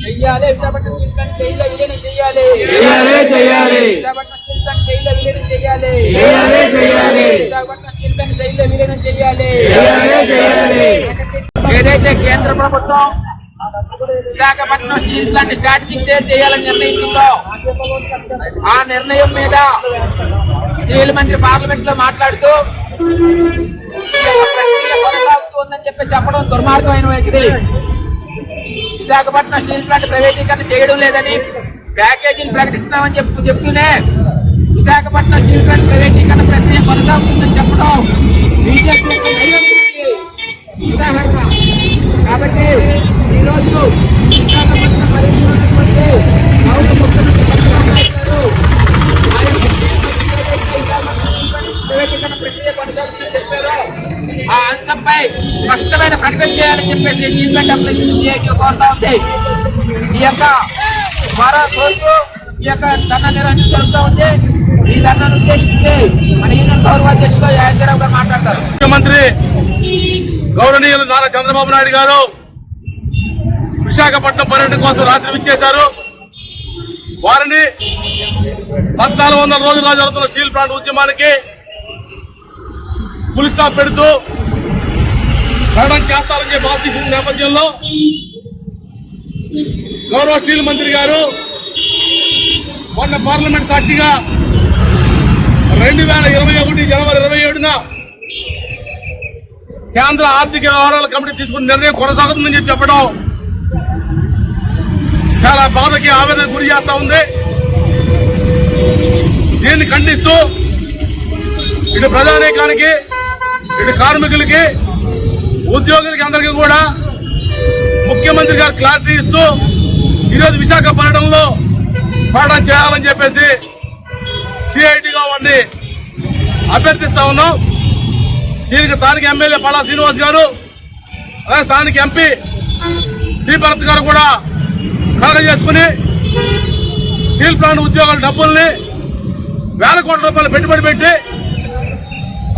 చెయ్యాలి Visakhapatnam steel plant జైల్లో విలీనం చెయ్యాలి విశాఖపట్నం స్టీల్ ప్లాంట్ జైల్లో విలీనం చెయ్యాలి విశాఖపట్నం స్టీల్ ప్లాంట్ జైల్లో విలీనం చెయ్యాలి ఏదైతే కేంద్ర ప్రభుత్వం విశాఖపట్నం స్టీల్ ప్లాంట్ స్ట్రాటజిక్ చేయాలని నిర్ణయించిందో ఆ నిర్ణయం మీద స్టీల్ మంత్రి పార్లమెంట్ లో మాట్లాడుతూ కొనసాగుతుందని చెప్పడం దుర్మార్గమైన వైఖరి. విశాఖపట్నం స్టీల్ ప్లాంట్ ప్రైవేటీకరణ చేయడం లేదని ప్యాకేజీలు ప్రకటిస్తున్నామని చెప్తూనే విశాఖపట్నం స్టీల్ ప్లాంట్ ప్రైవేటీకరణ ప్రక్రియ కొనసాగుతుందని చెప్పడం బీజేపీ ఉదాహరణ. కాబట్టి ఈరోజు విశాఖపట్నం పరిధిలోకి ప్రైవేటీకరణ ప్రక్రియ కొనసాగుతుందని చెప్పారు. ఆ అంశంపై స్పష్టమైన ప్రకటన చేయాలని చెప్పేసి స్టీల్ ప్లాంట్ ఎంప్లాయీస్ కోరుతా ఉంది. ఈ యొక్క మరో రోజు ఈ యొక్క ధర్నా నిర్వహణ జరుగుతూ ఉంది. ఈ ధర్నాను ఉద్దేశించి మన యూనియన్ గౌరవాధ్యక్షుడు యాదగిరావు గారు మాట్లాడతారు. ముఖ్యమంత్రి గౌరవనీయులు నారా చంద్రబాబు నాయుడు గారు విశాఖపట్నం పర్యటన కోసం రాత్రి విచ్చేశారు. వారిని 1400 రోజులుగా జరుగుతున్న స్టీల్ ప్లాంట్ ఉద్యమానికి ఫుల్ స్టాప్ పెడుతూ ప్రకటన చేస్తారని చెప్పి ఆశిస్తున్న నేపథ్యంలో గౌరవ స్టీల్ మంత్రి గారు మొన్న పార్లమెంట్ సాక్షిగా 2021 జనవరి 27న కేంద్ర ఆర్థిక వ్యవహారాల కమిటీ తీసుకున్న నిర్ణయం కొనసాగుతుందని చెప్పడం చాలా బాధకి ఆవేదన గురి చేస్తా ఉంది. దీన్ని ఖండిస్తూ ఇటు ప్రజానీకానికి ఇటు కార్మికులకి ఉద్యోగులకి అందరికీ కూడా ముఖ్యమంత్రి గారు క్లారిటీ ఇస్తూ ఈరోజు విశాఖ పర్యటనలో పాఠం చేయాలని చెప్పేసి సిఐటిగా వారిని అభ్యర్థిస్తా ఉన్నాం. దీనికి స్థానిక ఎమ్మెల్యే పల్లా శ్రీనివాస్ గారు అలాగే స్థానిక ఎంపీ శ్రీభరత్ గారు కూడా కలగ చేసుకుని స్టీల్ ప్లాంట్ ఉద్యోగుల డబ్బుల్ని వేల కోట్ల రూపాయలు పెట్టుబడి పెట్టి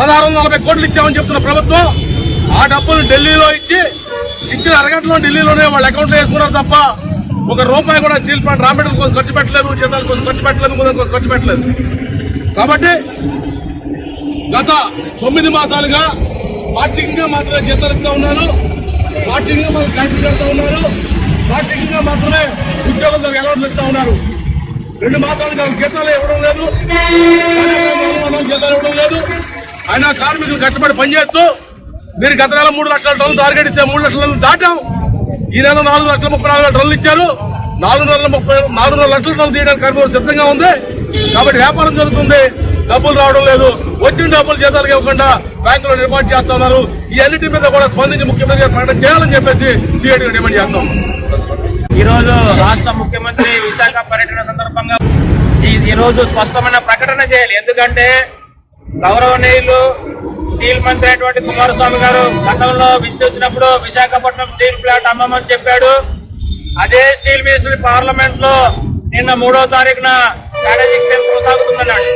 1640 కోట్లు ఇచ్చామని చెప్తున్న ప్రభుత్వం ఆ డబ్బులు ఢిల్లీలో ఇచ్చిన అరగంటలో ఢిల్లీలోనే వాళ్ళ అకౌంట్లో వేసుకున్నారు తప్ప ₹1 కూడా స్టీల్ ప్లాంట్ రా మెటీరియల్ కోసం ఖర్చు పెట్టలేదు, జీతాల కోసం ఖర్చు పెట్టలేదు, కోసం ఖర్చు పెట్టలేదు. కాబట్టి గత 9 మాసాలుగా పార్టీగా మాత్రమే జీతాలు ఇస్తా ఉన్నారు, పార్టీగా మాత్రం ట్యాక్స్ పెడతా ఉన్నారు, పార్టీగా మాత్రమే ఉద్యోగులకు అలవాట్లు ఇస్తా ఉన్నారు. 2 మాసాలుగా జీతాలు ఇవ్వడం లేదు, జీతాలు ఇవ్వడం లేదు. అయినా కార్మికులు కష్టపడి పనిచేస్తూ మీరు గత నెల 3 లక్షల టన్నులు టార్గెట్ ఇస్తే 3 లక్షల దాటాం. ఈ నెల 4,34,000 టన్నులు ఇచ్చారు. 400 లక్షల టన్నులు తీయడానికి కార్మికులు సిద్ధంగా ఉంది. కాబట్టి వ్యాపారం జరుగుతుంది, డబ్బులు రావడం లేదు. వచ్చిన డబ్బులు జీతాలకు ఇవ్వకుండా బ్యాంకులో డిపాజిట్ చేస్తా ఉన్నారు. ఈ అన్నిటి మీద కూడా స్పందించి ముఖ్యమంత్రి గారు ప్రకటన చేయాలని చెప్పేసి సిఐటి డిమాండ్ చేస్తాం. ఈ రోజు రాష్ట్ర ముఖ్యమంత్రి విశాఖ పర్యటన సందర్భంగా ఈ రోజు స్పష్టమైన ప్రకటన చేయాలి. ఎందుకంటే గౌరవనీయులు స్టీల్ మంత్రి అయినటువంటి కుమారస్వామి గారు గతంలో విజిట్ వచ్చినప్పుడు విశాఖపట్నం స్టీల్ ప్లాంట్ అమ్మమని చెప్పాడు. అదే స్టీల్ మినిస్టర్ పార్లమెంట్ లో నిన్న 3వ తారీఖున స్ట్రాటజిక్ సేల్ కొనసాగుతుందన్నాడు.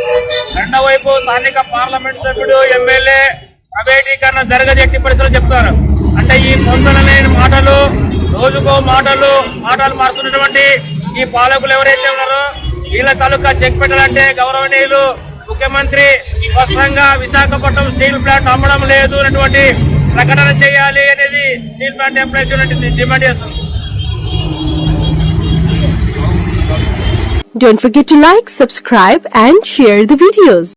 రెండో వైపు స్థానిక పార్లమెంట్ సభ్యుడు ఎమ్మెల్యే ప్రైవేటీకరణ జరగదు ఎట్టి పరిస్థితులు చెప్తారు. అంటే ఈ పొందలేని మాటలు, రోజుకో మాటలు మారుతున్నటువంటి ఈ పాలకులు ఎవరైతే ఉన్నారో వీళ్ళ తాలూకా చెక్ పెట్టాలంటే గౌరవనీయులు ముఖ్యమంత్రి స్పష్టంగా విశాఖపట్నం స్టీల్ ప్లాంట్ అమ్మడం లేదు అన్నటువంటి ప్రకటన చేయాలి అనేది స్టీల్ ప్లాంట్ ఎంప్లాయీస్ డిమాండ్ చేస్తుంది. Don't forget to like, subscribe and share the videos.